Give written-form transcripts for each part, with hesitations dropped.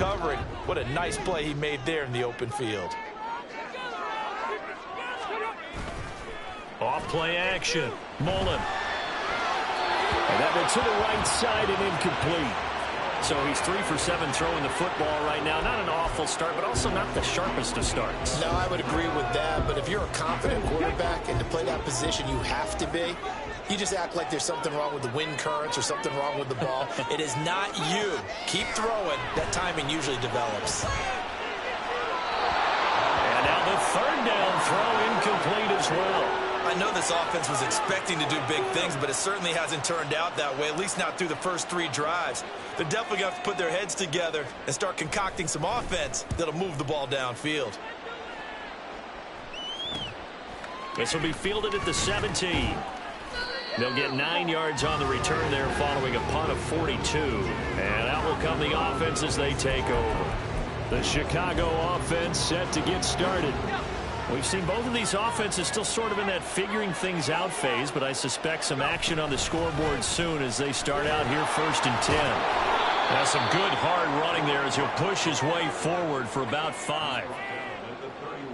covering. What a nice play he made there in the open field. Off play action. Mullen. And that one to the right side and incomplete. So he's 3 for 7 throwing the football right now. Not an awful start, but also not the sharpest of starts. No, I would agree with that. But if you're a confident quarterback and to play that position you have to be, you just act like there's something wrong with the wind currents or something wrong with the ball. It is not you. Keep throwing. That timing usually develops. And now the third down throw incomplete as well. I know this offense was expecting to do big things, but it certainly hasn't turned out that way, at least not through the first 3 drives. They're definitely going to have to put their heads together and start concocting some offense that'll move the ball downfield. This will be fielded at the 17. They'll get 9 yards on the return there following a punt of 42. And out will come the offense as they take over. The Chicago offense set to get started. We've seen both of these offenses still sort of in that figuring things out phase, but I suspect some action on the scoreboard soon as they start out here 1st and 10. Now some good hard running there as he'll push his way forward for about 5.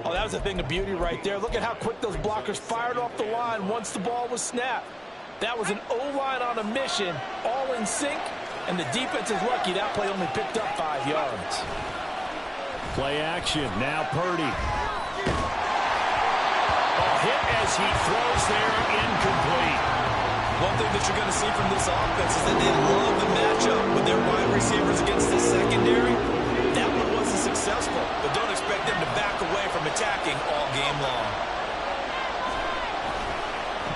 Oh, that was a thing of beauty right there. Look at how quick those blockers fired off the line once the ball was snapped. That was an O-line on a mission, all in sync, and the defense is lucky that play only picked up 5 yards. Play action, now Purdy. Hit as he throws there, incomplete. One thing that you're going to see from this offense is that they love the matchup with their wide receivers against the secondary. That one wasn't successful, but don't expect them to back away from attacking all game long.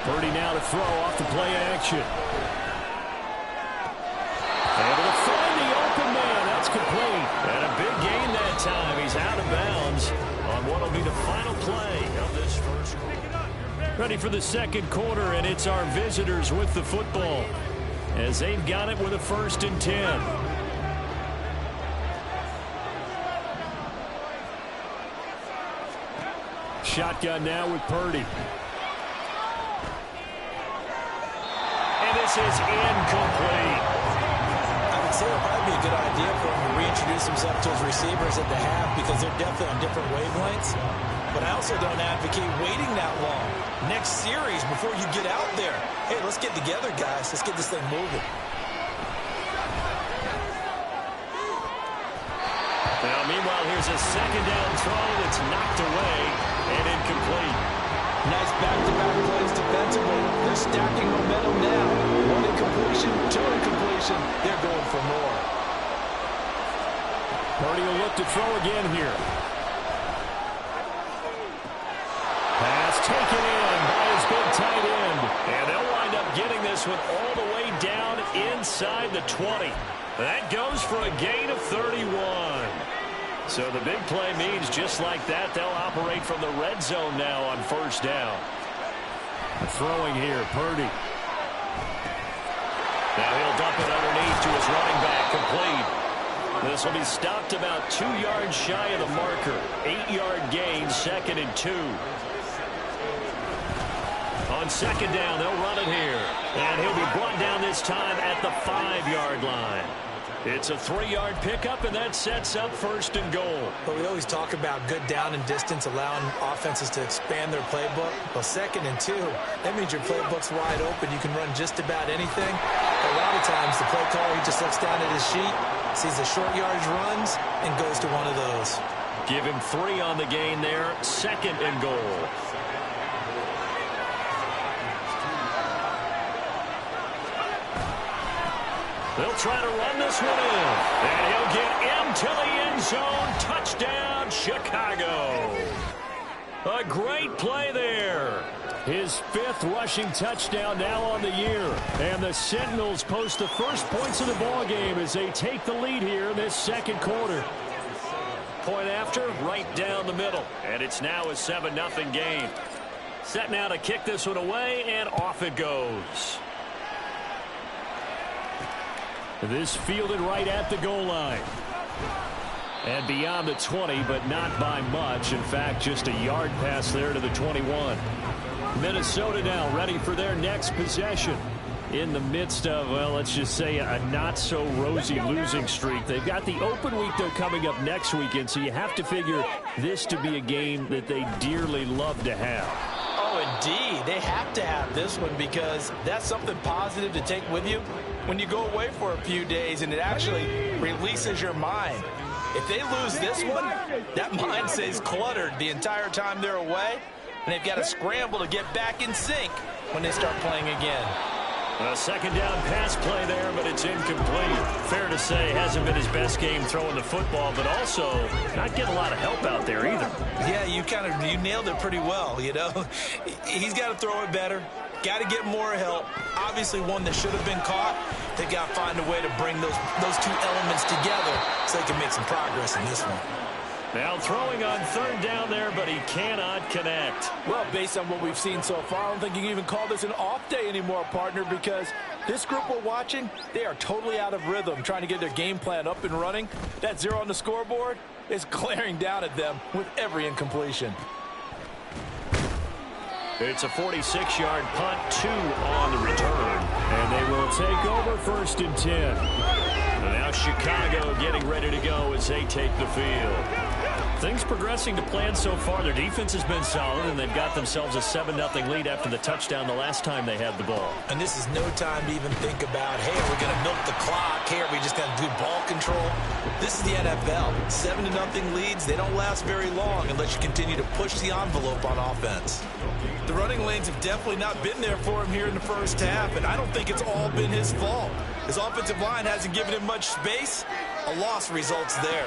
Purdy now to throw off the play action. Able to find the open man. That's complete. And a big gain that time. He's out of bounds on what will be the final play of this first quarter. Ready for the second quarter, and it's our visitors with the football as they've got it with a 1st and 10. Shotgun now with Purdy. And this is incomplete. I would say it would probably be a good idea for him to reintroduce himself to his receivers at the half because they're definitely on different wavelengths. But I also don't advocate waiting that long. Next series, before you get out there, hey, let's get together, guys. Let's get this thing moving. Now, meanwhile, here's a second down throw that's knocked away and incomplete. Nice back-to-back plays defensively. They're stacking momentum now. 1 incompletion, 2 incompletion. They're going for more. Purdy will look to throw again here. Pass taken in by his big tight end. And they'll wind up getting this one all the way down inside the 20. That goes for a gain of 31. So the big play means just like that, they'll operate from the red zone now on 1st down. Throwing here, Purdy. Now he'll dump it underneath to his running back, complete. This will be stopped about 2 yards shy of the marker. 8-yard gain, 2nd and 2. On 2nd down, they'll run it here. And he'll be brought down this time at the 5-yard line. It's a 3-yard pickup, and that sets up 1st and goal. But we always talk about good down and distance, allowing offenses to expand their playbook. Well, 2nd and 2, that means your playbook's wide open. You can run just about anything. A lot of times, the play caller, he just looks down at his sheet, sees the short yardage runs, and goes to one of those. Give him 3 on the gain there, 2nd and goal. They'll try to run this one in. And he'll get into the end zone. Touchdown, Chicago. A great play there. His 5th rushing touchdown now on the year. And the Sentinels post the first points of the ballgame as they take the lead here in this 2nd quarter. Point after, right down the middle. And it's now a 7-0 game. Set now to kick this one away, and off it goes. This fielded right at the goal line. And beyond the 20, but not by much. In fact, just a yard pass there to the 21. Minnesota now ready for their next possession. in the midst of, well, let's just say a not-so-rosy losing streak. They've got the open week, though, coming up next weekend, so you have to figure this to be a game that they dearly love to have. Oh, indeed. They have to have this one because that's something positive to take with you when you go away for a few days, and it actually releases your mind. If they lose this one, that mind stays cluttered the entire time they're away, and they've got to scramble to get back in sync when they start playing again. A second down pass play there, but it's incomplete. Fair to say, hasn't been his best game throwing the football, but also not getting a lot of help out there either. Yeah, you nailed it pretty well, you know. He's got to throw it better. Got to get more help. Obviously one that should have been caught. They've got to find a way to bring those two elements together so they can make some progress in this one. Now throwing on third down there, but he cannot connect. Well, based on what we've seen so far, I don't think you can even call this an off day anymore, partner, because this group we're watching, they are totally out of rhythm, trying to get their game plan up and running. That 0 on the scoreboard is glaring down at them with every incompletion. It's a 46-yard punt, 2 on the return, and they will take over 1st and 10. And now Chicago getting ready to go as they take the field. Things progressing to plan so far. Their defense has been solid, and they've got themselves a 7-0 lead after the touchdown the last time they had the ball. And this is no time to even think about, hey, are we going to milk the clock? Hey, are we just going to do ball control? This is the NFL. 7-0 leads, they don't last very long unless you continue to push the envelope on offense. The running lanes have definitely not been there for him here in the first half, and I don't think it's all been his fault. His offensive line hasn't given him much space. A loss results there.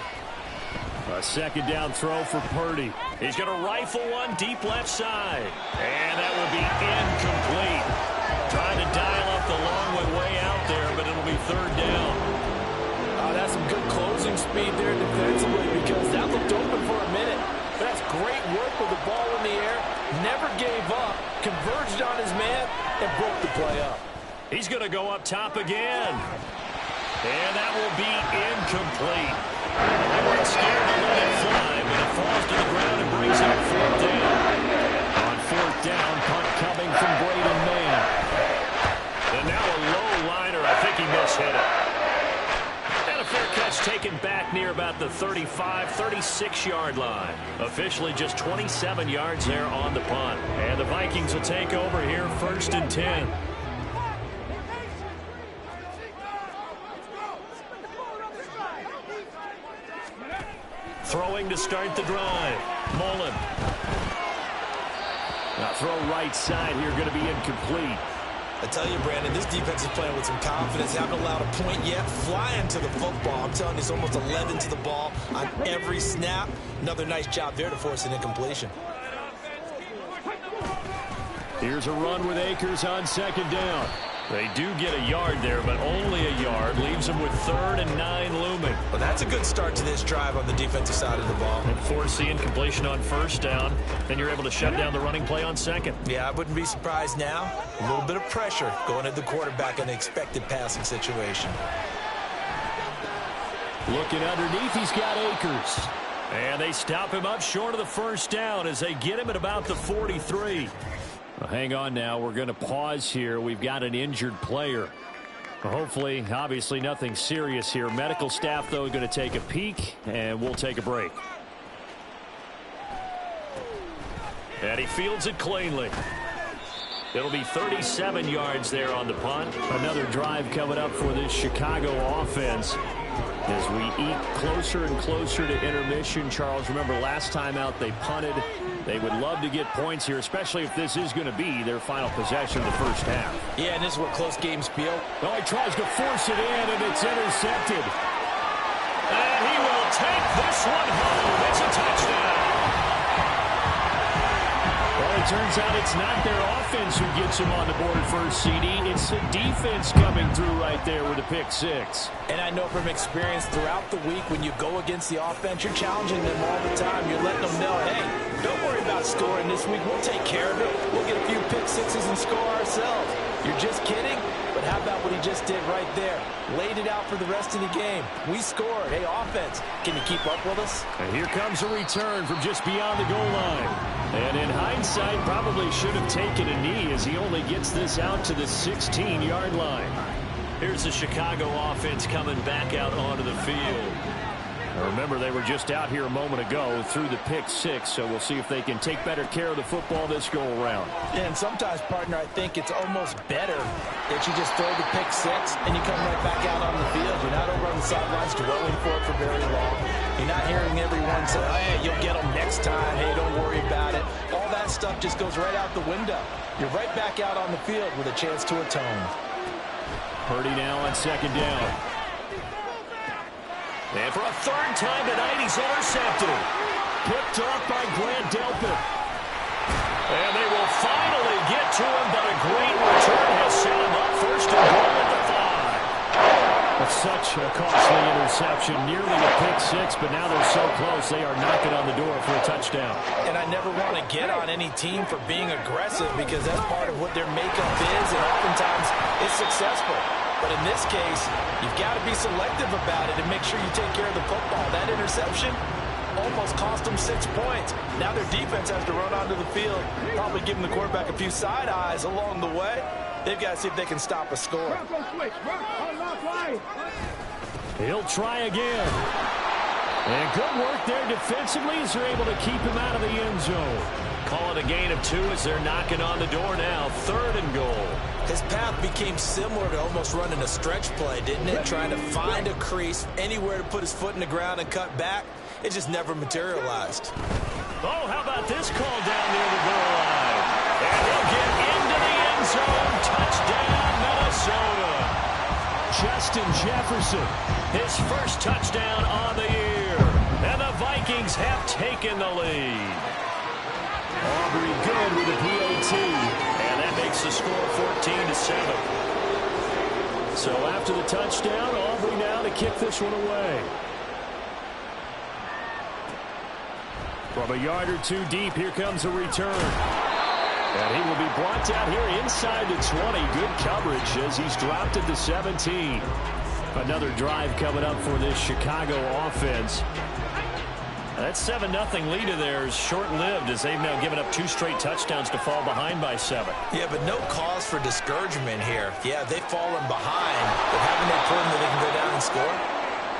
A second down throw for Purdy. He's going to rifle one deep left side. And that will be incomplete. Trying to dial up the long way out there, but it'll be third down. That's some good closing speed there defensively because that looked open for a minute. But that's great work with the ball in the air. Never gave up. Converged on his man and broke the play up. He's going to go up top again. And that will be incomplete. They weren't scared to let it fly, but it falls to the ground and brings up 4th down. On 4th down, punt coming from Braden Mann. And now a low liner. I think he mishit it. And a fair catch taken back near about the 35, 36-yard line. Officially just 27 yards there on the punt. And the Vikings will take over here 1st and 10. Throwing to start the drive. Mullen. Now throw right side here, going to be incomplete. I tell you, Brandon, this defense is playing with some confidence. Haven't allowed a point yet. Flying to the football. I'm telling you, it's almost 11 to the ball on every snap. Another nice job there to force an incompletion. Here's a run with Akers on second down. They do get a yard there, but only a yard. Leaves them with 3rd and 9 looming. Well, that's a good start to this drive on the defensive side of the ball. And force the incompletion on 1st down. Then you're able to shut down the running play on 2nd. Yeah, I wouldn't be surprised now. A little bit of pressure going at the quarterback in the expected passing situation. Looking underneath, he's got Akers. And they stop him up short of the 1st down as they get him at about the 43. Well, hang on now. We're going to pause here. We've got an injured player. Hopefully, obviously, nothing serious here. Medical staff, though, going to take a peek, and we'll take a break. And he fields it cleanly. It'll be 37 yards there on the punt. Another drive coming up for this Chicago offense. As we eat closer and closer to intermission, Charles, remember last time out they punted. They would love to get points here, especially if this is going to be their final possession of the first half. Yeah, and this is where close games feel. Oh, he tries to force it in, and it's intercepted. And he will take this one home. It's a touchdown. Well, it turns out it's not their offense who gets him on the board first, CD. It's the defense coming through right there with a pick six. And I know from experience throughout the week when you go against the offense, you're challenging them all the time. You're letting them know, hey, don't worry about scoring this week. We'll take care of it. We'll get a few pick sixes and score ourselves. You're just kidding? But how about what he just did right there? Laid it out for the rest of the game. We scored. Hey, offense, can you keep up with us? And here comes a return from just beyond the goal line. And in hindsight, probably should have taken a knee as he only gets this out to the 16-yard line. Here's the Chicago offense coming back out onto the field. Remember, they were just out here a moment ago through the pick six, so we'll see if they can take better care of the football this go-around. And sometimes, partner, I think it's almost better that you just throw the pick six and you come right back out on the field. You're not over on the sidelines dwelling for it for very long. You're not hearing everyone say, hey, you'll get them next time. Hey, don't worry about it. All that stuff just goes right out the window. You're right back out on the field with a chance to atone. Purdy now on second down. And for a third time tonight, he's intercepted. Picked off by Grant Delpit. And they will finally get to him, but a great return has set him up first and goal at the 5. That's such a costly interception. Nearly a pick six, but now they're so close, they are knocking on the door for a touchdown. And I never want to get on any team for being aggressive because that's part of what their makeup is, and oftentimes it's successful. But in this case, you've got to be selective about it and make sure you take care of the football. That interception almost cost them 6 points. Now their defense has to run onto the field, probably giving the quarterback a few side eyes along the way. They've got to see if they can stop a score. He'll try again. And good work there defensively as they're able to keep him out of the end zone. Call it a gain of 2 as they're knocking on the door now. 3rd and goal. His path became similar to almost running a stretch play, didn't it? Trying to find a crease, anywhere to put his foot in the ground and cut back. It just never materialized. Oh, how about this call down near the goal line? And he'll get into the end zone. Touchdown, Minnesota. Justin Jefferson, his first touchdown on the year. And the Vikings have taken the lead. Aubrey good with a PAT. And that makes the score 14-7. So after the touchdown, Aubrey now to kick this one away. From a yard or 2 deep, here comes a return. And he will be brought down here inside the 20. Good coverage as he's dropped at the 17. Another drive coming up for this Chicago offense. That 7-0 lead of theirs short-lived as they've now given up 2 straight touchdowns to fall behind by 7. Yeah, but no cause for discouragement here. Yeah, they've fallen behind, but haven't they proven that they can go down and score?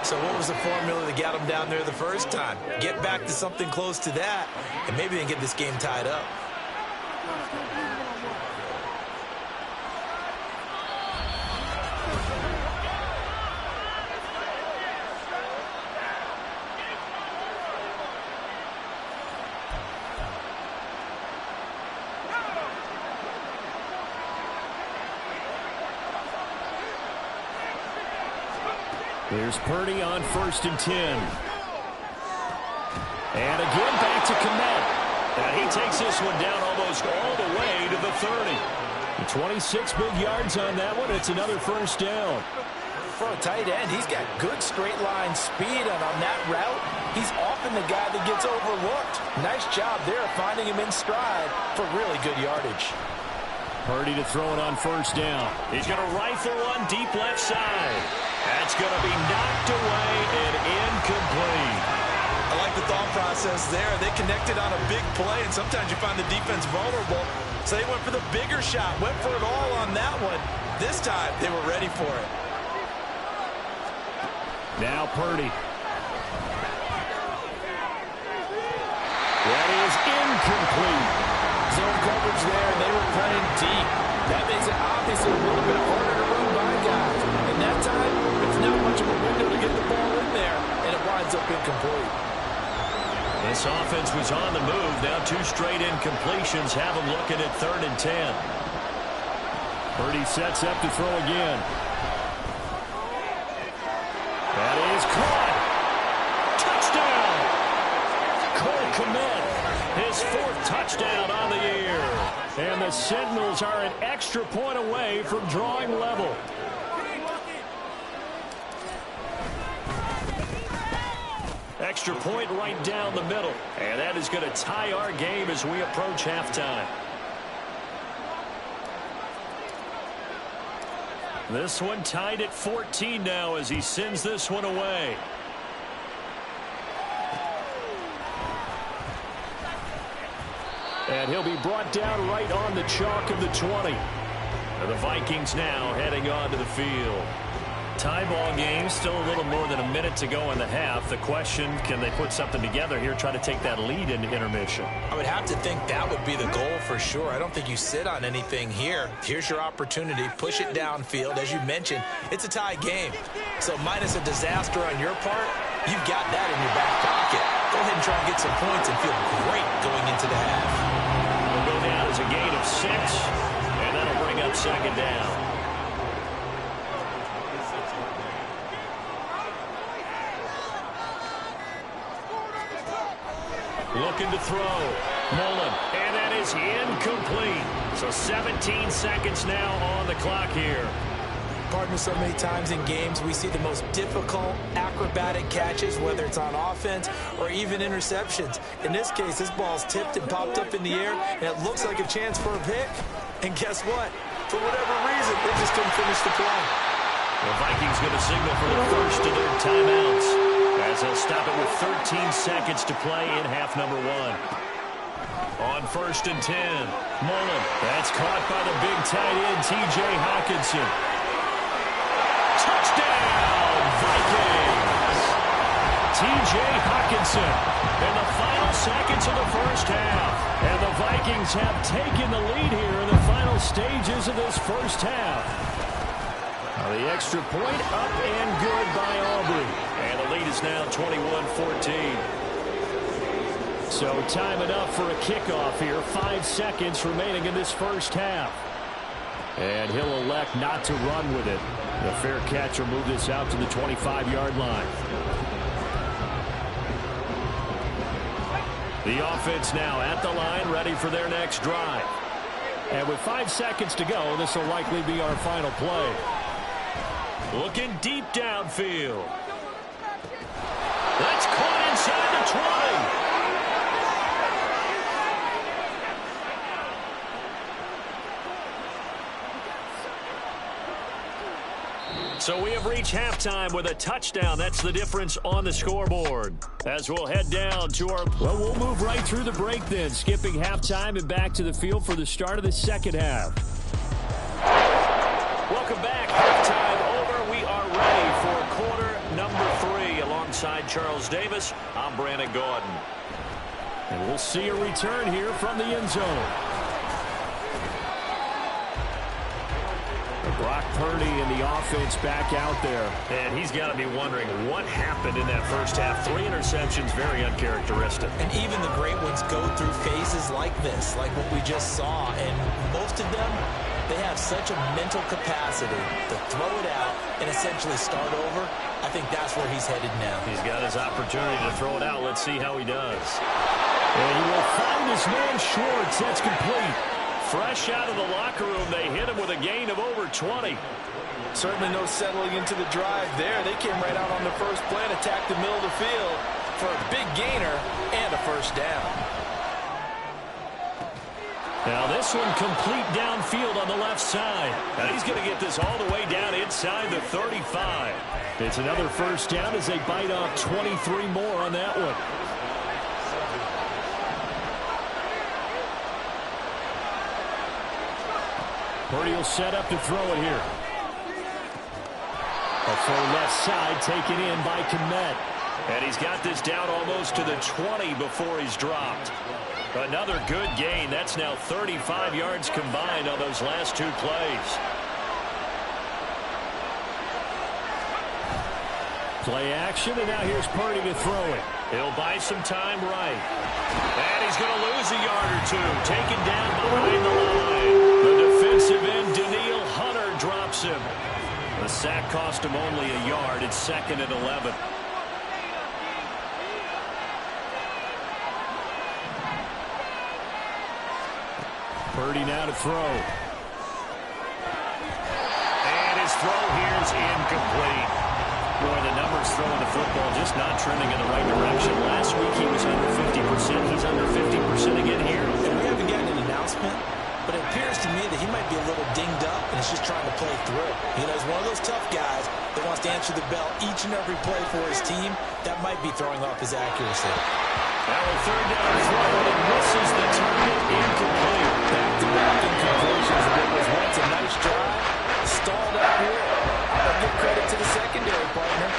So what was the formula that got them down there the first time? Get back to something close to that, and maybe they can get this game tied up. Here's Purdy on 1st and 10. And again back to Kmet. And he takes this one down almost all the way to the 30. 26 big yards on that one. It's another first down. For a tight end, he's got good straight line speed, and on that route, he's often the guy that gets overlooked. Nice job there finding him in stride for really good yardage. Purdy to throw it on 1st down. He's going to rifle one deep left side. That's going to be knocked away and incomplete. I like the thought process there. They connected on a big play, and sometimes you find the defense vulnerable. So they went for the bigger shot, went for it all on that one. This time, they were ready for it. Now Purdy. That is incomplete. Zone coverage there, and they were playing deep. That makes it obviously a little bit harder to run by guys. And that time, it's not much of a window to get the ball in there, and it winds up incomplete. This offense was on the move. Now 2 straight incompletions have them looking at 3rd and 10. Purdy sets up to throw again. That is caught. Touchdown. Cole Kmet, his 4th touchdown on the year. And the Sentinels are an extra point away from drawing level. Extra point right down the middle. And that is going to tie our game as we approach halftime. This one tied at 14 now as he sends this one away. And he'll be brought down right on the chalk of the 20. And the Vikings now heading onto the field. Tie ball game, still a little more than a minute to go in the half. The question, can they put something together here, try to take that lead into intermission? I would have to think that would be the goal for sure. I don't think you sit on anything here. Here's your opportunity. Push it downfield. As you mentioned, it's a tie game. So minus a disaster on your part, you've got that in your back pocket. Go ahead and try and get some points and feel great going into the half. Will go down as a gain of 6, and that'll bring up second down. Looking to throw. Mullen. And that is incomplete. So 17 seconds now on the clock here. Partner, so many times in games we see the most difficult acrobatic catches, whether it's on offense or even interceptions. In this case, this ball's tipped and popped up in the air, and it looks like a chance for a pick. And guess what? For whatever reason, they just couldn't finish the play. The Vikings going to signal for the first of their timeouts, as they'll stop it with 13 seconds to play in half number 1. On 1st and 10, Mullen. That's caught by the big tight end, T.J. Hockenson. Touchdown, Vikings! T.J. Hockenson in the final seconds of the first half. And the Vikings have taken the lead here in the final stages of this first half. The extra point up and good by Aubrey. And the lead is now 21-14. So time enough for a kickoff here. 5 seconds remaining in this first half. And he'll elect not to run with it. The fair catch will move this out to the 25-yard line. The offense now at the line, ready for their next drive. And with 5 seconds to go, this will likely be our final play. Looking deep downfield. That's caught inside the 20. So we have reached halftime with a touchdown. That's the difference on the scoreboard. As we'll head down to our... Well, we'll move right through the break then, skipping halftime and back to the field for the start of the second half. Welcome back. Halftime over. We are ready for quarter number 3. Alongside Charles Davis, I'm Brandon Gordon. And we'll see a return here from the end zone. Brock Purdy and the offense back out there. And he's got to be wondering what happened in that first half. 3 interceptions, very uncharacteristic. And even the great ones go through phases like this, like what we just saw. And most of them, they have such a mental capacity to throw it out and essentially start over. I think that's where he's headed now. He's got his opportunity to throw it out. Let's see how he does. And he will find his man Schwartz. That's complete. Fresh out of the locker room, they hit him with a gain of over 20. Certainly no settling into the drive there. They came right out on the first play and attacked the middle of the field for a big gainer and a first down. Now this one complete downfield on the left side. And he's going to get this all the way down inside the 35. It's another first down as they bite off 23 more on that one. Purdy will set up to throw it here. A full left side taken in by Kmet. And he's got this down almost to the 20 before he's dropped. Another good gain. That's now 35 yards combined on those last 2 plays. Play action, and now here's Purdy to throw it. He'll buy some time right. And he's going to lose a yard or 2. Taken down behind the line. The defensive end, Daniil Hunter, drops him. The sack cost him only a yard. It's 2nd and 11. Purdy now to throw. And his throw here is incomplete. Boy, the numbers throwing the football just not trending in the right direction. Last week he was under 50%. He's under 50% again here. And we haven't gotten an announcement. but it appears to me that he might be a little dinged up and is just trying to play through. You know, he's one of those tough guys that wants to answer the bell each and every play for his team. That might be throwing off his accuracy. Now a third down throw, and it misses the target, incomplete. Back-to-back incompletions. There was once a nice drive, stalled out here. I'll give credit to the secondary partner.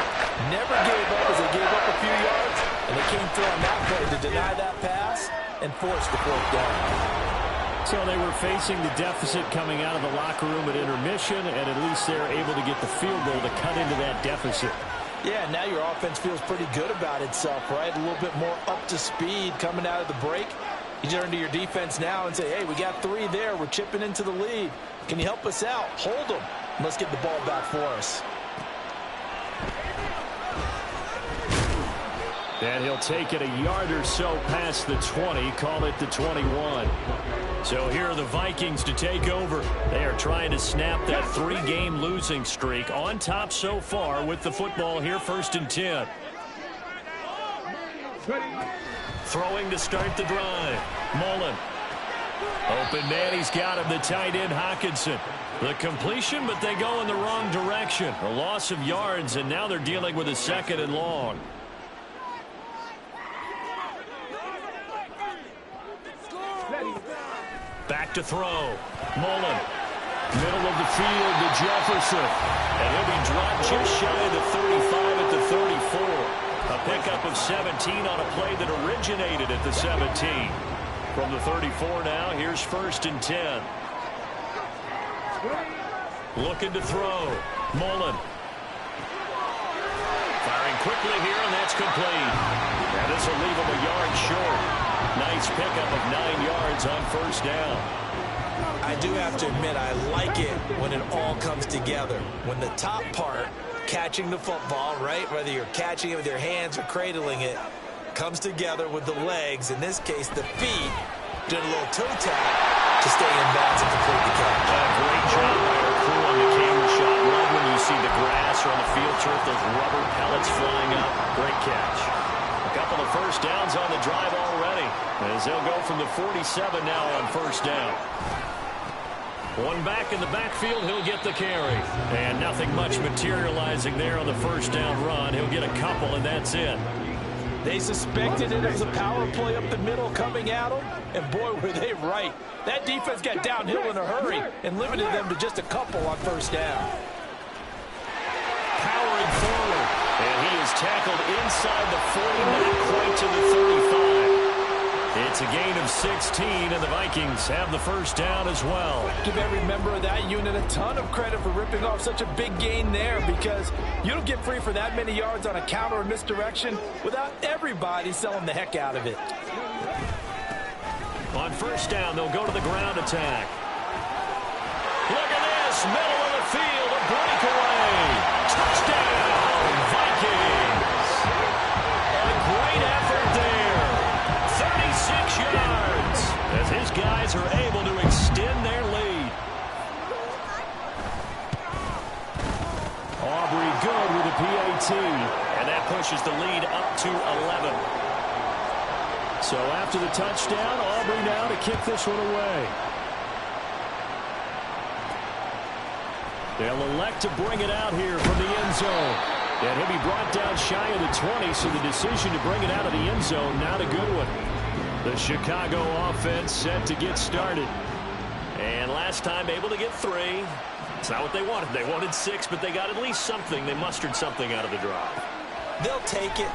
Never gave up as they gave up a few yards, and they came through on that play to deny that pass and force the fourth down. So they were facing the deficit coming out of the locker room at intermission, and at least they're able to get the field goal to cut into that deficit. Yeah, now your offense feels pretty good about itself, right? A little bit more up to speed coming out of the break. You turn to your defense now and say, hey, we got 3 there. We're chipping into the lead. Can you help us out? Hold them. Let's get the ball back for us. And he'll take it a yard or so past the 20, call it the 21. So here are the Vikings to take over. They are trying to snap that 3-game losing streak, on top so far with the football here, 1st and 10. Throwing to start the drive. Mullen. Open man, he's got him, the tight end Hockenson. The completion, but they go in the wrong direction. A loss of yards, and now they're dealing with a 2nd and long. Back to throw. Mullen. Middle of the field to Jefferson. And he'll be dropped just shy of the 35 at the 34. A pickup of 17 on a play that originated at the 17. From the 34 now, here's 1st and 10. Looking to throw. Mullen. Firing quickly here, and that's complete. And this will leave him a yard short. Nice pickup of 9 yards on 1st down. I do have to admit, I like it when it all comes together. When the top part, catching the football, right, whether you're catching it with your hands or cradling it, comes together with the legs, in this case the feet, did a little toe tap to stay in bounds and complete the catch. Great job by our crew on the camera shot. Love when you see the grass or on the field turf, those rubber pellets flying up. Great catch. A couple of 1st downs on the drive already, as they'll go from the 47 now on 1st down. One back in the backfield, he'll get the carry. And nothing much materializing there on the 1st down run. He'll get a couple, and that's it. They suspected it was a power play up the middle coming at them, and boy, were they right. That defense got downhill in a hurry and limited them to just a couple on 1st down. Powering forward, and he is tackled inside the 40, not quite to the 35. It's a gain of 16, and the Vikings have the 1st down as well. Give every member of that unit a ton of credit for ripping off such a big gain there, because you don't get free for that many yards on a counter or misdirection without everybody selling the heck out of it. On 1st down, they'll go to the ground attack. Look at this, middle of the field, a breakaway. Touchdown, Vikings. A great effort there. 36 yards as his guys are able to extend their lead. Aubrey good with a PAT, and that pushes the lead up to 11. So after the touchdown, Aubrey now to kick this one away. They'll elect to bring it out here from the end zone. And he'll be brought down shy of the 20, so the decision to bring it out of the end zone, not a good one. The Chicago offense set to get started. And last time able to get 3. It's not what they wanted. They wanted 6, but they got at least something. They mustered something out of the drive. They'll take it.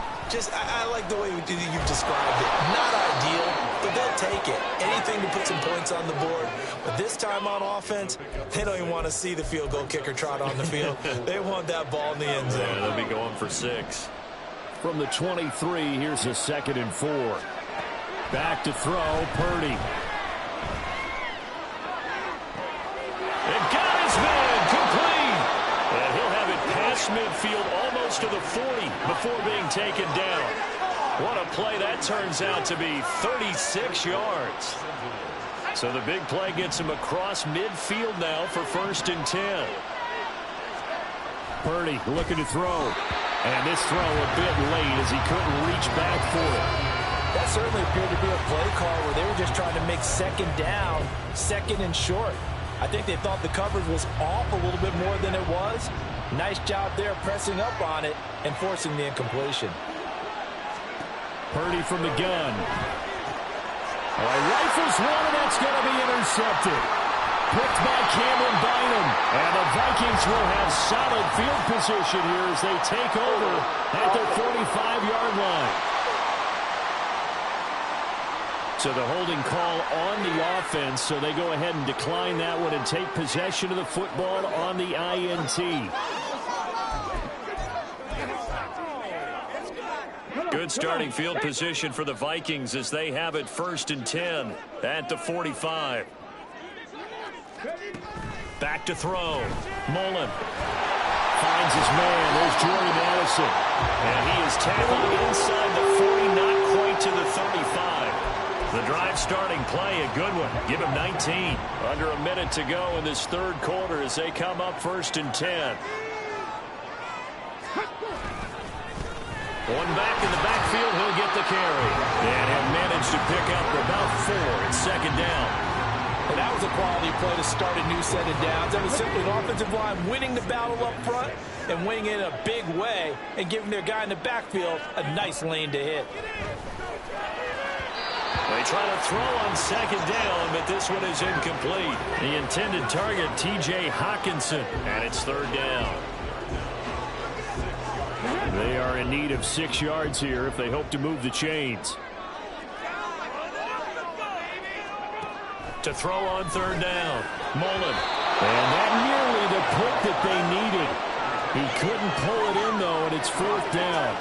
I like the way you've described it. Not ideal, but they'll take it. Anything to put some points on the board. But this time on offense, they don't even want to see the field goal kicker trot on the field. They want that ball in the end zone. Yeah, they'll be going for 6. From the 23, here's a 2nd and 4. Back to throw, Purdy. And got his man, complete. And he'll have it past midfield, almost to the 40 before being taken down. What a play that turns out to be, 36 yards. So the big play gets him across midfield now for 1st and 10. Purdy looking to throw. And this throw a bit late as he couldn't reach back for it. That certainly appeared to be a play call where they were just trying to make second down, second and short. I think they thought the coverage was off a little bit more than it was. Nice job there pressing up on it and forcing the incompletion. Purdy from the gun. Rifles one, and that's going to be intercepted. Picked by Cameron Bynum. And the Vikings will have solid field position here as they take over at their 45-yard line. So the holding call on the offense, so they go ahead and decline that one and take possession of the football on the INT. Good starting field position for the Vikings as they have it 1st and 10 at the 45. Back to throw. Mullen finds his man. There's Jordan Addison. And he is tackled inside the 40, not quite to the 35. The drive starting play, a good one. Give him 19. Under a minute to go in this third quarter as they come up 1st and 10. One back in the backfield, he'll get the carry. And he'll manage to pick up about 4 at second down. And that was a quality play to start a new set of downs. That was simply an offensive line winning the battle up front and winning it in a big way and giving their guy in the backfield a nice lane to hit. They try to throw on second down, but this one is incomplete. The intended target, T.J. Hawkinson, and it's 3rd down. They are in need of 6 yards here if they hope to move the chains. To throw on 3rd down, Mullen. And that nearly the pick that they needed. He couldn't pull it in, though, and it's 4th down.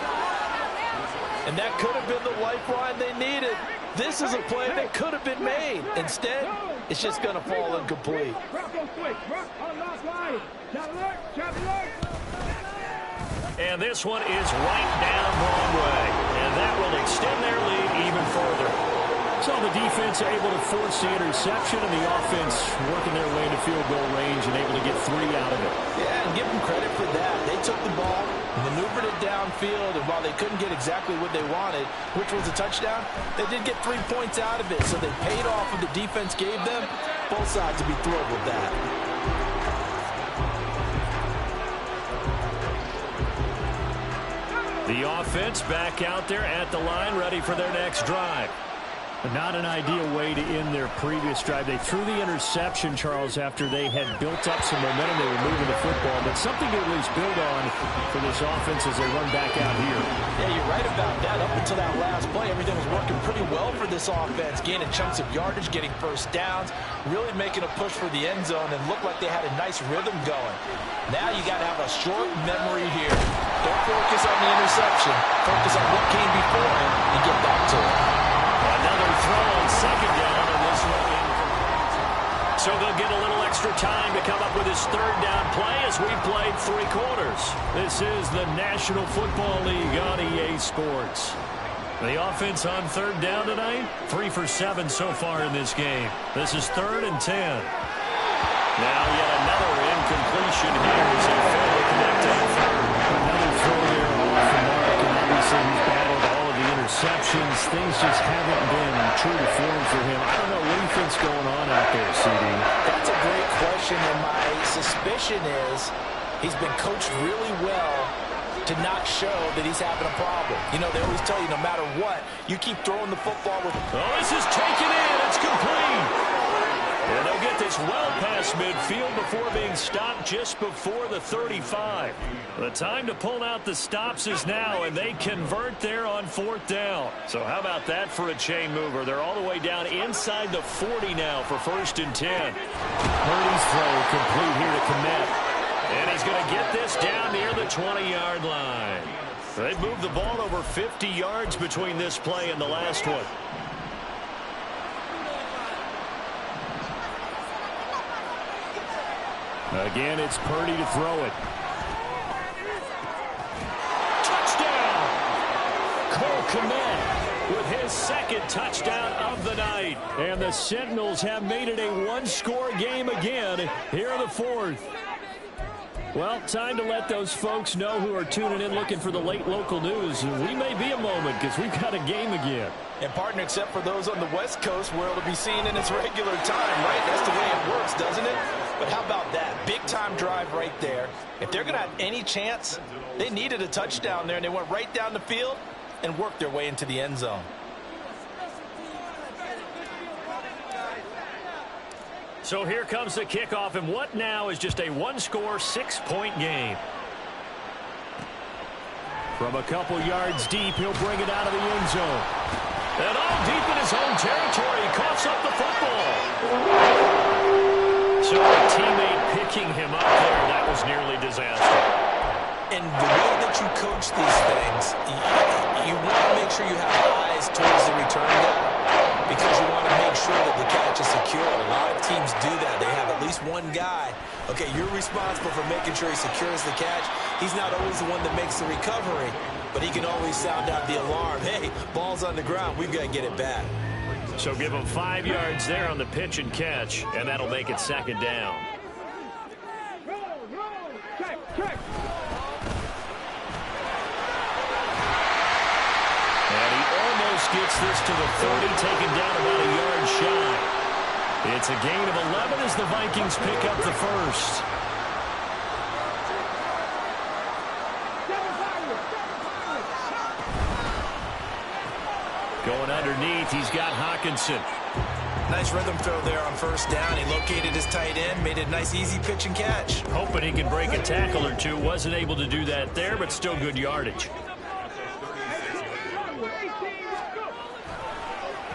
And that could have been the lifeline they needed. This is a play that could have been made. Instead, it's just going to fall incomplete. And this one is right down Broadway. And that will extend their lead even further. So the defense able to force the interception, and the offense working their way into field goal range and able to get 3 out of it. Yeah, and give them credit for that. They took the ball, maneuvered it downfield, and while they couldn't get exactly what they wanted, which was a touchdown, they did get 3 points out of it. So they paid off what the defense gave them. Both sides would be thrilled with that. The offense back out there at the line, ready for their next drive. Not an ideal way to end their previous drive. They threw the interception, Charles, after they had built up some momentum. They were moving the football, but something to at least build on for this offense as they run back out here. Yeah, you're right about that. Up until that last play, everything was working pretty well for this offense, gaining chunks of yardage, getting first downs, really making a push for the end zone, and looked like they had a nice rhythm going. Now you got to have a short memory here. Don't focus on the interception. Focus on what came before it and get back to it. Another throw on second down, and this one incomplete. So they'll get a little extra time to come up with his 3rd down play as we played 3 quarters. This is the National Football League on EA Sports. The offense on 3rd down tonight, 3 for 7 so far in this game. This is 3rd and 10. Now yet another incompletion here as they fail to connect on 3rd. Another throw there off the mark, and obviously he's battled all of the interceptions. Things just haven't been true to form for him. I don't know what he thinks going on out there, CD. That's a great question, and my suspicion is he's been coached really well to not show that he's having a problem. You know, they always tell you no matter what, you keep throwing the football with... Oh, this is taken in. It's complete. And they'll get this well past midfield before being stopped just before the 35. The time to pull out the stops is now, and they convert there on 4th down. So how about that for a chain mover? They're all the way down inside the 40 now for 1st and 10. Purdy's throw complete here to Kmet. And he's going to get this down near the 20-yard line. They moved the ball over 50 yards between this play and the last one. Again, it's Purdy to throw it. Touchdown! Cole Kmet with his 2nd touchdown of the night. And the Sentinels have made it a 1-score game again here in the 4th. Well, time to let those folks know who are tuning in looking for the late local news. We may be a moment because we've got a game again. And, partner, except for those on the West Coast where it'll be seen in its regular time, right? That's the way it works, doesn't it? But how about that? Big-time drive right there. If they're going to have any chance, they needed a touchdown there, and they went right down the field and worked their way into the end zone. So here comes the kickoff, and what now is just a one-score, 6-point game. From a couple yards deep, he'll bring it out of the end zone. And all deep in his own territory, he coughs up the football. So a teammate picking him up there, that was nearly disaster. And the way that you coach these things, you want to make sure you have eyes towards the return guy, because you want to make sure that the catch is secure. A lot of teams do that. They have at least one guy. Okay, you're responsible for making sure he secures the catch. He's not always the one that makes the recovery, but he can always sound out the alarm. Hey, ball's on the ground. We've got to get it back. So give him 5 yards there on the pitch and catch, and that'll make it second down. And he almost gets this to the 30, taken down about a yard shy. It's a gain of 11 as the Vikings pick up the first. Going underneath, he's got Hawkinson. Nice rhythm throw there on first down. He located his tight end, made it a nice, easy pitch and catch. Hoping he can break a tackle or two. Wasn't able to do that there, but still good yardage.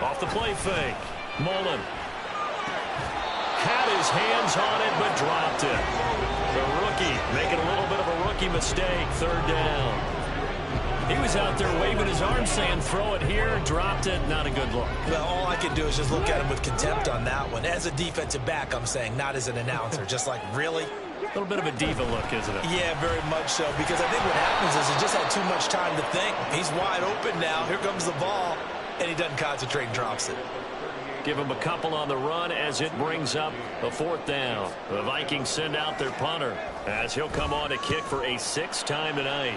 Off the play fake. Mullen had his hands on it, but dropped it. The rookie making a little bit of a rookie mistake. Third down. He was out there waving his arm saying, throw it here, dropped it, not a good look. Well, all I can do is just look at him with contempt on that one. As a defensive back, I'm saying, not as an announcer. Just like, really? A little bit of a diva look, isn't it? Yeah, very much so, because I think what happens is he just had too much time to think. He's wide open now. Here comes the ball, and he doesn't concentrate and drops it. Give him a couple on the run as it brings up a fourth down. The Vikings send out their punter as he'll come on to kick for a sixth time tonight.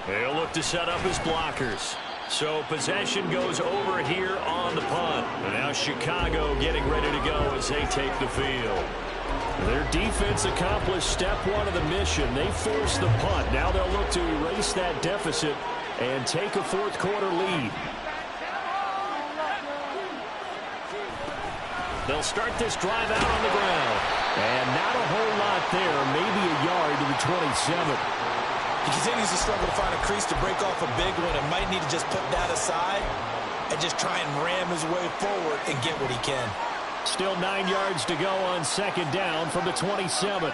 He'll look to set up his blockers. So possession goes over here on the punt. And now Chicago getting ready to go as they take the field. Their defense accomplished step one of the mission. They forced the punt. Now they'll look to erase that deficit and take a fourth quarter lead. They'll start this drive out on the ground. And not a whole lot there. Maybe a yard to the 27. He continues to struggle to find a crease to break off a big one and might need to just put that aside and just try and ram his way forward and get what he can. Still 9 yards to go on second down from the 27.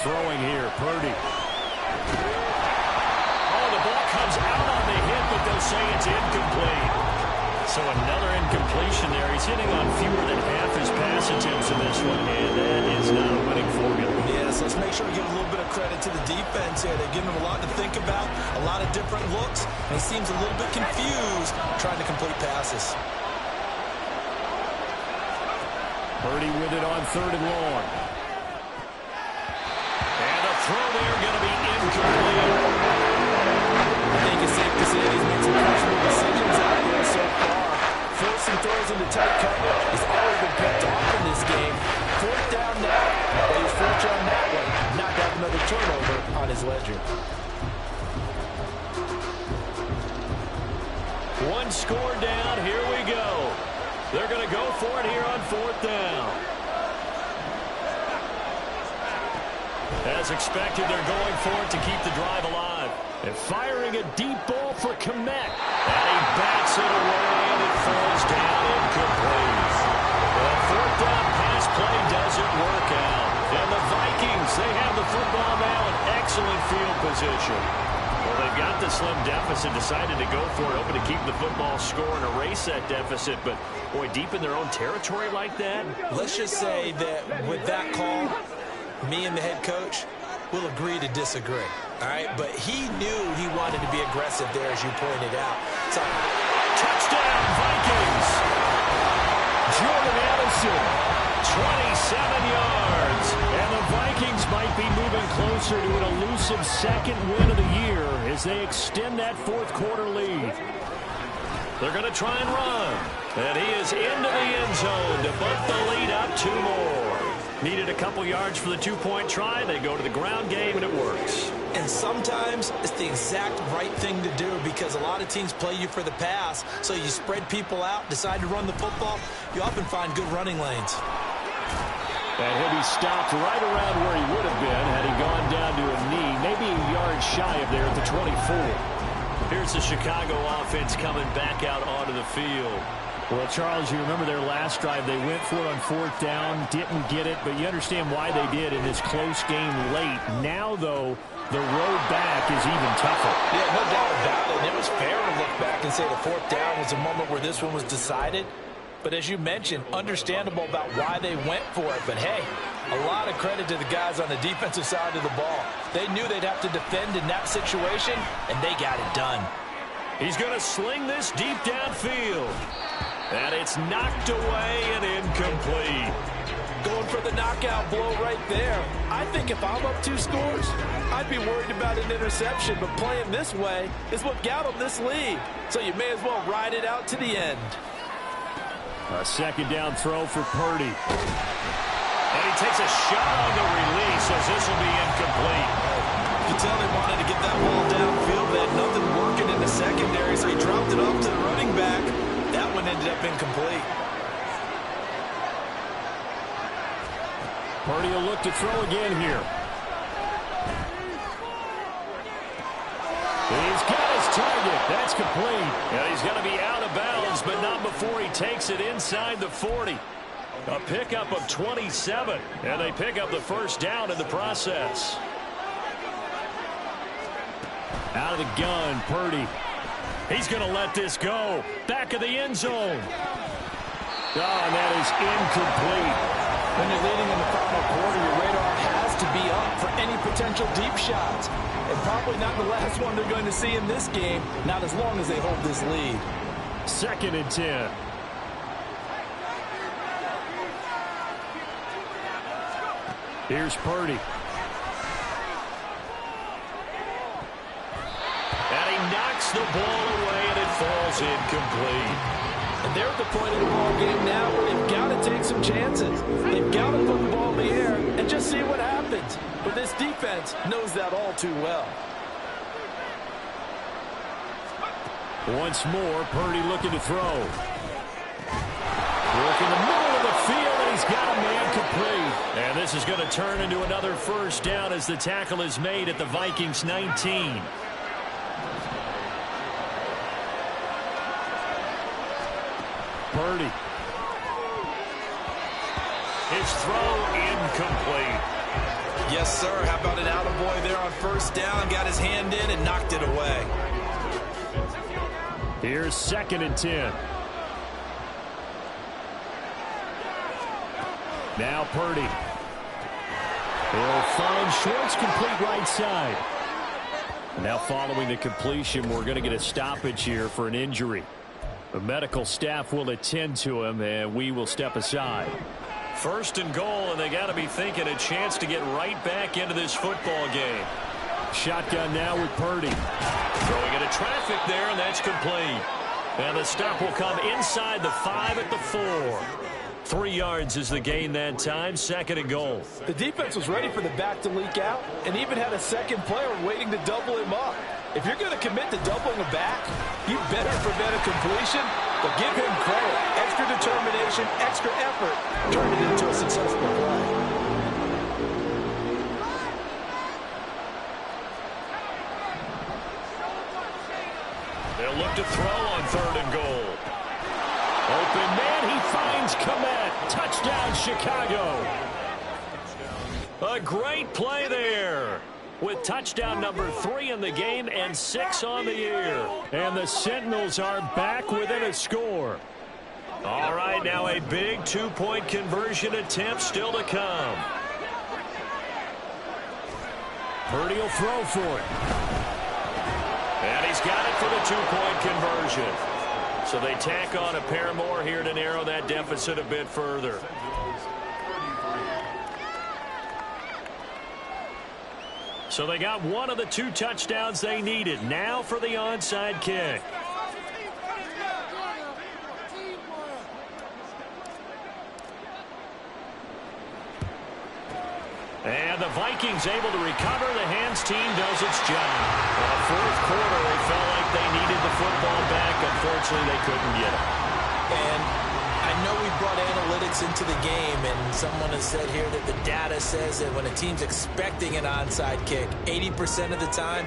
Throwing here, Purdy. Oh, the ball comes out on the hit, but they'll say it's incomplete. So another incompletion there. He's hitting on fewer than half his pass attempts in this one, and that is not a winning formula. Yes, let's make sure we give a little bit of credit to the defense here. They're giving him a lot to think about, a lot of different looks, and he seems a little bit confused trying to complete passes. Purdy with it on third and long. And a throw there going to be incomplete. I think it's safe to say he's made some questionable decisions out there so far. Forcing throws into tight coverage. He's always been picked off in this game. Fourth down now, but he's fortunate on that one. Not to have another turnover on his ledger. One score down. Here we go. They're going to go for it here on fourth down. As expected, they're going for it to keep the drive alive. And firing a deep ball for Kmet. And he bats it away, and it falls down incomplete. The fourth down pass play doesn't work out. And the Vikings, they have the football now in excellent field position. Well, they've got the slim deficit, decided to go for it, hoping to keep the football score and erase that deficit. But, boy, deep in their own territory like that. Let's just say that with that call, me and the head coach will agree to disagree. All right, but he knew he wanted to be aggressive there, as you pointed out. So, touchdown, Vikings! Jordan Addison yards. And the Vikings might be moving closer to an elusive second win of the year as they extend that fourth quarter lead. They're going to try and run. And he is into the end zone to bump the lead up 2 more. Needed a couple yards for the 2-point try. They go to the ground game, and it works. And sometimes it's the exact right thing to do because a lot of teams play you for the pass. So you spread people out, decide to run the football. You often find good running lanes. And he'll be stopped right around where he would have been had he gone down to a knee, maybe a yard shy of there at the 24. Here's the Chicago offense coming back out onto the field. Well, Charles, you remember their last drive. They went for it on 4th down, didn't get it, but you understand why they did in this close game late. Now, though, the road back is even tougher. Yeah, no doubt about it. And it was fair to look back and say the 4th down was a moment where this one was decided. But as you mentioned, understandable about why they went for it. But, hey, a lot of credit to the guys on the defensive side of the ball. They knew they'd have to defend in that situation, and they got it done. He's going to sling this deep downfield. And it's knocked away and incomplete. Going for the knockout blow right there. I think if I'm up 2 scores, I'd be worried about an interception. But playing this way is what got them this lead. So you may as well ride it out to the end. A 2nd down throw for Purdy. And he takes a shot on the release as this will be incomplete. You can tell they wanted to get that ball downfield. They had nothing working in the secondary, so he dropped it off to the running back. That one ended up incomplete. Purdy will look to throw again here. He's got his target. That's complete. And he's going to be out of bounds, but not before he takes it inside the 40. A pickup of 27, and they pick up the 1st down in the process. Out of the gun, Purdy. He's going to let this go. Back of the end zone. Oh, and that is incomplete. When you're leading in the final quarter, your radar has to be up for any potential deep shots. And probably not the last one they're going to see in this game, not as long as they hold this lead. 2nd and 10. Here's Purdy. And he knocks the ball away, and it falls incomplete. And they're at the point of the ball game now where they've got to take some chances. They've got to put the ball in the air and just see what happens. But this defense knows that all too well. Once more, Purdy looking to throw. Work in the middle of the field, and he's got a man complete. And this is going to turn into another 1st down as the tackle is made at the Vikings 19. Purdy. His throw incomplete. Yes, sir. How about an attaboy there on 1st down? Got his hand in and knocked it away. Here's 2nd and 10. Now Purdy. He'll find Schwartz complete right side. Now following the completion, we're going to get a stoppage here for an injury. The medical staff will attend to him, and we will step aside. 1st and goal, and they got to be thinking a chance to get right back into this football game. Shotgun now with Purdy. Throwing into traffic there, and that's complete. And the stop will come inside the 5 at the 4. 3 yards is the gain that time. 2nd and goal. The defense was ready for the back to leak out and even had a 2nd player waiting to double him up. If you're going to commit to doubling a back, you better prevent a completion, but give him credit. Extra determination, extra effort, turned it into a successful play. They'll look to throw on 3rd and goal. Open man, he finds Komet. Touchdown, Chicago. A great play there. With touchdown number 3 in the game and 6 on the year. And the Sentinels are back within a score. All right, now a big 2-point conversion attempt still to come. Purdy will throw for it. And he's got it for the 2-point conversion. So they tack on a pair more here to narrow that deficit a bit further. So they got one of the 2 touchdowns they needed. Now for the onside kick. And the Vikings able to recover. The hands team does its job. In the fourth quarter, they felt like they needed the football back. Unfortunately, they couldn't get it. And I know we brought analytics into the game, and someone has said here that the data says that when a team's expecting an onside kick, 80% of the time,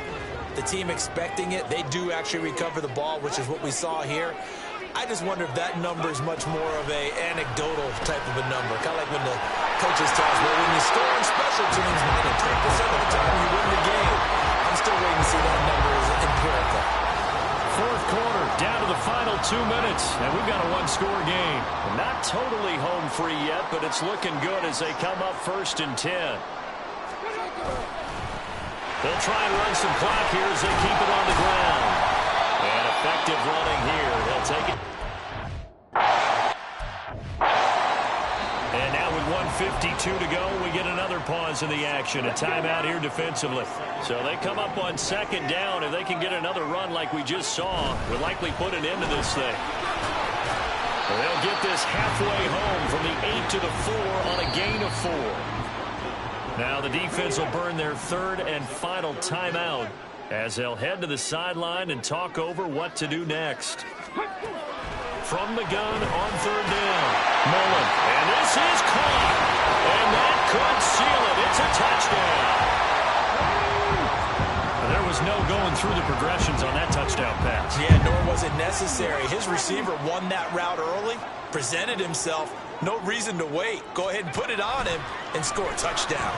the team expecting it, they do actually recover the ball, which is what we saw here. I just wonder if that number is much more of a anecdotal type of a number. Kind of like when the coaches tell us, well, when you score on special teams, 93% of the time you win the game. I'm still waiting to see that number is empirical. Fourth quarter, down to the final 2 minutes, and we've got a 1-score game. Not totally home free yet, but it's looking good as they come up 1st and 10. They'll try and run some clock here as they keep it on the ground. And effective running here. They'll take it. And now with 1:52 to go, we get another pause in the action. A timeout here defensively. So they come up on 2nd down. If they can get another run like we just saw, we'll likely put an end to this thing. They'll get this halfway home from the 8 to the 4 on a gain of 4. Now the defense will burn their 3rd and final timeout as they'll head to the sideline and talk over what to do next. From the gun on 3rd down, Mullen. And this is caught. And that could seal it. It's a touchdown. There was no going through the progressions on that touchdown pass. Yeah, nor was it necessary. His receiver won that route early, presented himself. No reason to wait. Go ahead and put it on him and score a touchdown.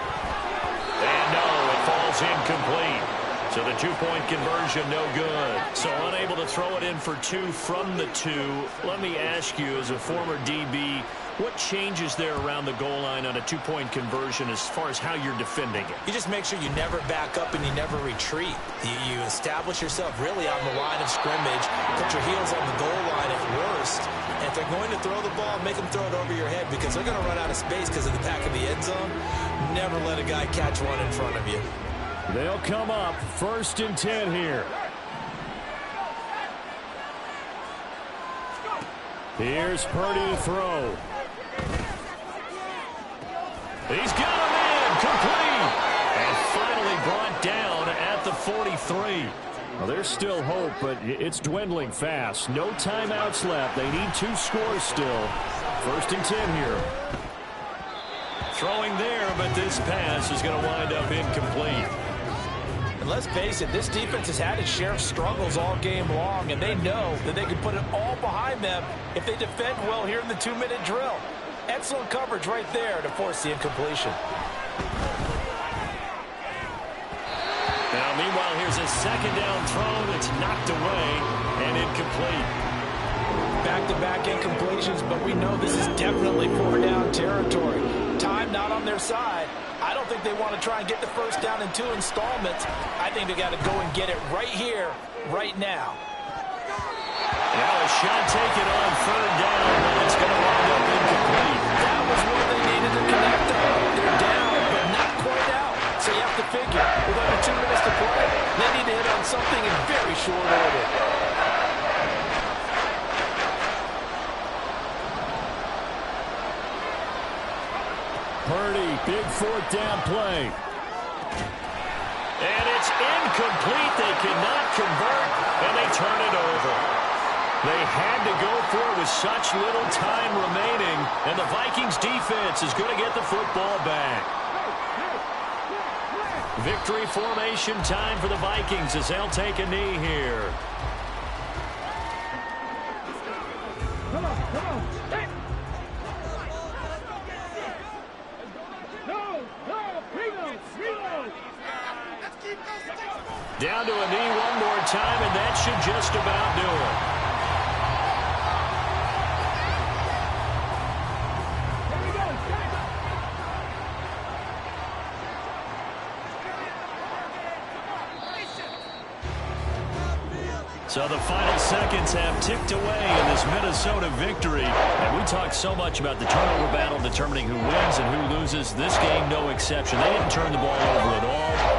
And no, it falls incomplete. So the 2-point conversion, no good. So unable to throw it in for 2 from the 2. Let me ask you, as a former DB, what changes there around the goal line on a 2-point conversion as far as how you're defending it? You just make sure you never back up and you never retreat. You establish yourself really on the line of scrimmage, put your heels on the goal line at worst, and if they're going to throw the ball, make them throw it over your head because they're going to run out of space because of the back of the end zone. Never let a guy catch one in front of you. They'll come up 1st and 10 here. Here's Purdy to throw. He's got him in, complete, and finally brought down at the 43. Well, there's still hope, but it's dwindling fast. No timeouts left. They need 2 scores still. 1st and 10 here. Throwing there, but this pass is going to wind up incomplete. And let's face it, this defense has had its share of struggles all game long, and they know that they can put it all behind them if they defend well here in the 2-minute drill. Excellent coverage right there to force the incompletion. Now, meanwhile, here's a 2nd down throw that's knocked away and incomplete. Back-to-back incompletions, but we know this is definitely 4-down territory. Time not on their side. I don't think they want to try and get the 1st down in 2 installments. I think they got to go and get it right here, right now. Now a shot taken on 3rd down, but it's going to wind up incomplete. That was what they needed to connect on. They're down, but not quite out. So you have to figure, with under 2 minutes to play, they need to hit on something in very short order. Purdy, big 4th down play. And it's incomplete. They cannot convert, and they turn it over. They had to go for it with such little time remaining, and the Vikings defense is going to get the football back. Victory formation time for the Vikings as they'll take a knee here. Come on. Hey. Down to a knee one more time, and that should just about do it. So the final seconds have ticked away in this Minnesota victory. And we talked so much about the turnover battle determining who wins and who loses. This game, no exception. They didn't turn the ball over at all.